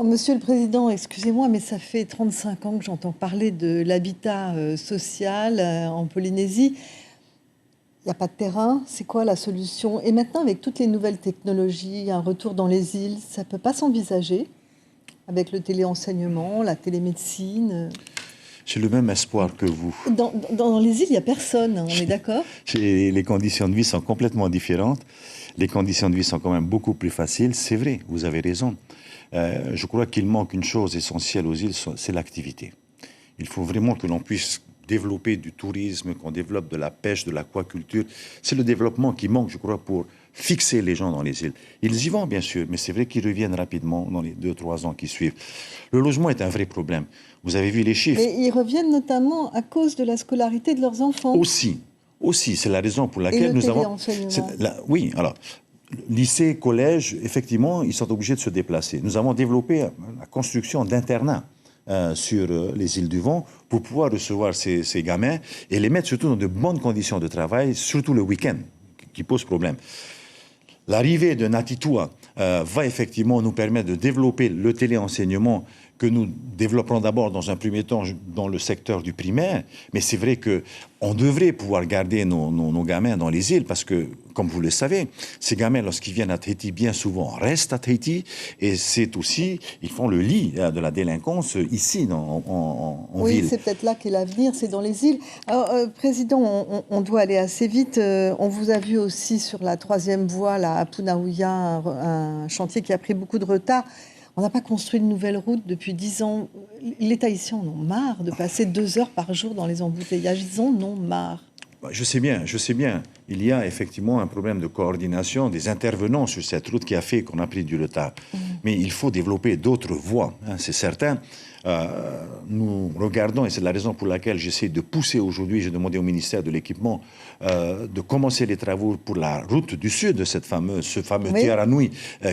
Oh, Monsieur le Président, excusez-moi, mais ça fait 35 ans que j'entends parler de l'habitat social en Polynésie. Il n'y a pas de terrain, c'est quoi la solution? Et maintenant, avec toutes les nouvelles technologies, un retour dans les îles, ça ne peut pas s'envisager avec le téléenseignement, la télémédecine? J'ai le même espoir que vous. Dans les îles, il n'y a personne, on est d'accord? Les conditions de vie sont complètement différentes. Les conditions de vie sont quand même beaucoup plus faciles. C'est vrai, vous avez raison. Je crois qu'il manque une chose essentielle aux îles, c'est l'activité. Il faut vraiment que l'on puisse développer du tourisme, qu'on développe de la pêche, de l'aquaculture. C'est le développement qui manque, je crois, pour fixer les gens dans les îles. Ils y vont, bien sûr, mais c'est vrai qu'ils reviennent rapidement dans les 2-3 ans qui suivent. Le logement est un vrai problème. Vous avez vu les chiffres. Mais ils reviennent notamment à cause de la scolarité de leurs enfants. Aussi, c'est la raison pour laquelle nous avons... Oui, alors, lycée, collège, effectivement, ils sont obligés de se déplacer. Nous avons développé la construction d'internats sur les îles du Vent pour pouvoir recevoir ces gamins et les mettre surtout dans de bonnes conditions de travail, surtout le week-end, qui pose problème. L'arrivée de Ngatitua va effectivement nous permettre de développer le téléenseignement que nous développerons d'abord dans un premier temps dans le secteur du primaire. Mais c'est vrai qu'on devrait pouvoir garder nos gamins dans les îles parce que, comme vous le savez, ces gamins, lorsqu'ils viennent à Tahiti, bien souvent restent à Tahiti. Et c'est aussi, ils font le lit de la délinquance ici, en ville. Oui, c'est peut-être là qu'est l'avenir, c'est dans les îles. Alors, Président, on doit aller assez vite. On vous a vu aussi sur la 3e voie, là, à Punaouia, un chantier qui a pris beaucoup de retard. On n'a pas construit de nouvelle route depuis 10 ans. Les Tahitiens en ont marre de passer 2 heures par jour dans les embouteillages. Ils en ont marre. Je sais bien. Il y a effectivement un problème de coordination des intervenants sur cette route qui a fait qu'on a pris du retard. Mais il faut développer d'autres voies, c'est certain. Nous regardons, et c'est la raison pour laquelle j'essaie de pousser aujourd'hui, j'ai demandé au ministère de l'Équipement de commencer les travaux pour la route du sud de ce fameux Tiaranui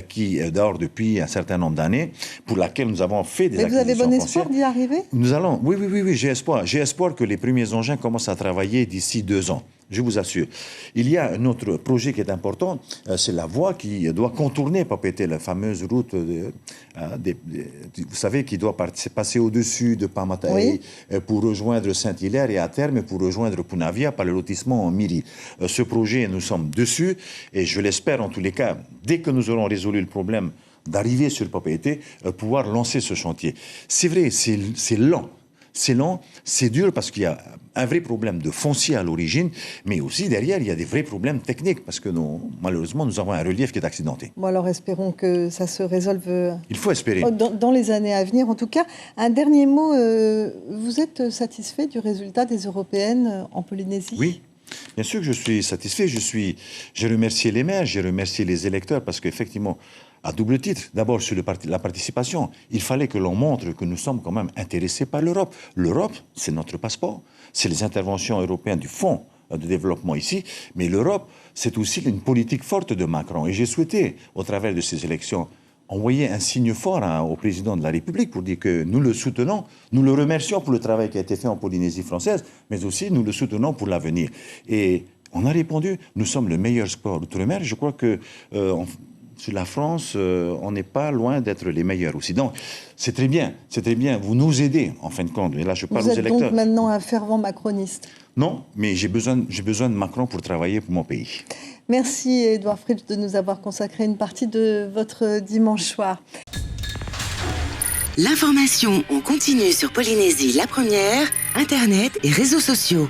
qui dort depuis un certain nombre d'années, pour laquelle nous avons fait des acquisitions. Mais vous avez bon espoir d'y arriver? Nous allons, oui, j'ai espoir. J'ai espoir que les premiers engins commencent à travailler d'ici 2 ans. Je vous assure. Il y a un autre projet qui est important, c'est la voie qui doit contourner Papeete, la fameuse route, vous savez, qui doit passer au-dessus de Pamatai pour rejoindre Saint-Hilaire et à terme pour rejoindre Punavia par le lotissement en Miri. Ce projet, nous sommes dessus et je l'espère en tous les cas, dès que nous aurons résolu le problème d'arriver sur Papeete, pouvoir lancer ce chantier. C'est vrai, c'est lent. C'est lent, c'est dur parce qu'il y a un vrai problème de foncier à l'origine, mais aussi derrière, il y a des vrais problèmes techniques parce que malheureusement, nous avons un relief qui est accidenté. Bon, alors espérons que ça se résolve. Il faut espérer. Dans les années à venir, en tout cas. Un dernier mot, vous êtes satisfait du résultat des Européennes en Polynésie? Oui. Bien sûr que je suis satisfait. J'ai remercié les maires, j'ai remercié les électeurs parce qu'effectivement, à double titre, d'abord sur la participation, il fallait que l'on montre que nous sommes quand même intéressés par l'Europe. L'Europe, c'est notre passeport. C'est les interventions européennes du Fonds de développement ici. Mais l'Europe, c'est aussi une politique forte de Macron. Et j'ai souhaité, au travers de ces élections, envoyer un signe fort au président de la République pour dire que nous le soutenons, nous le remercions pour le travail qui a été fait en Polynésie française, mais aussi nous le soutenons pour l'avenir. Et on a répondu, nous sommes le meilleur sport d'outre-mer. Je crois que sur la France, on n'est pas loin d'être les meilleurs aussi. Donc, c'est très bien, vous nous aidez, en fin de compte. Et là, je parle aux électeurs. Vous êtes donc maintenant un fervent macroniste? Non, mais j'ai besoin de Macron pour travailler pour mon pays. Merci, Édouard Fritsch, de nous avoir consacré une partie de votre dimanche soir. L'information en continu sur Polynésie la Première, Internet et réseaux sociaux.